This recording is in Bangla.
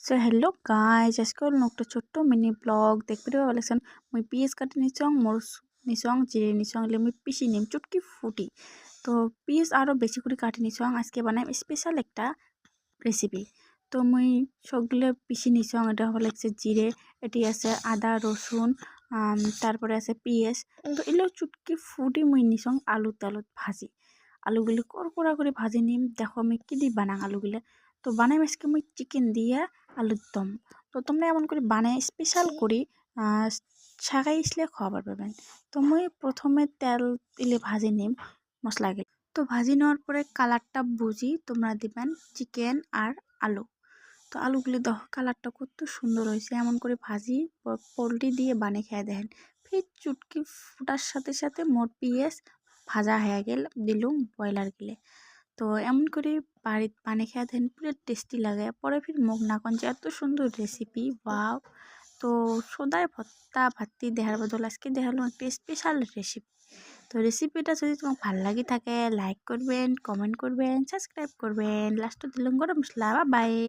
সো হেল্ল' গাইজ আজকে হল একটা ছোট্ট মিনি ব্লগ দেখবি বলেছেন মুই পিঁয়াজ কাটি নিচং মরচ নিচং জিরে নিচং এলে মুই পিসি নিম চুটকি ফুটি তো পিঁয়াজ আরও বেশি করে কাটি নিচং আজকে বানাই স্পেশাল একটা রেসিপি। তো মুই সবগুলো পিসি নিচং এটা হলো জিরে, এটি আছে আদা রসুন, তারপরে আছে পিঁয়াজ। তো এগুলো চুটকি ফুটি মুই নিচং আলু তেলত ভাজি আলুগুলি করকরা করে ভাজি নিম। দেখো আমি কি দিয়ে বানাং আলুগুলো। তো বানাই আজকে মুই চিকেন দিয়ে আলুর দম। তো তোমরা এমন করে বানাই স্পেশাল করি ছাগাই ইসলে খাবার পাবেন। তো মুই প্রথমে তেল দিলে ভাজি নিম মশলাগুলো। তো ভাজি নেওয়ার পরে কালারটা বুঝি তোমরা দিবেন চিকেন আর আলু। তো আলুগুলি দেখ কালারটা কত সুন্দর হয়েছে, এমন করে ভাজি পোলট্রি দিয়ে বানিয়ে খেয়ে দেখেন। ফির চুটকি ফুটার সাথে সাথে মোট পিঁয়াজ ভাজা হয়ে গেল দিলুম ব্রয়লার গিলে। তো এমন করে বাড়িতে বানিয়ে খেয়ে দেখেন পুরো টেস্টি লাগে। পরে ফির মুখ না কন যে এত সুন্দর রেসিপি ওয়াও। তো সদায় ভত্তা ভাত্তি দেহার বদল আজকে দেখালো একটা স্পেশাল রেসিপি। তো রেসিপিটা যদি তোমার ভালো লাগে থাকে লাইক করবেন, কমেন্ট করবেন, সাবস্ক্রাইব করবেন, লাস্টে দিলাম গরম মশলা। বাই।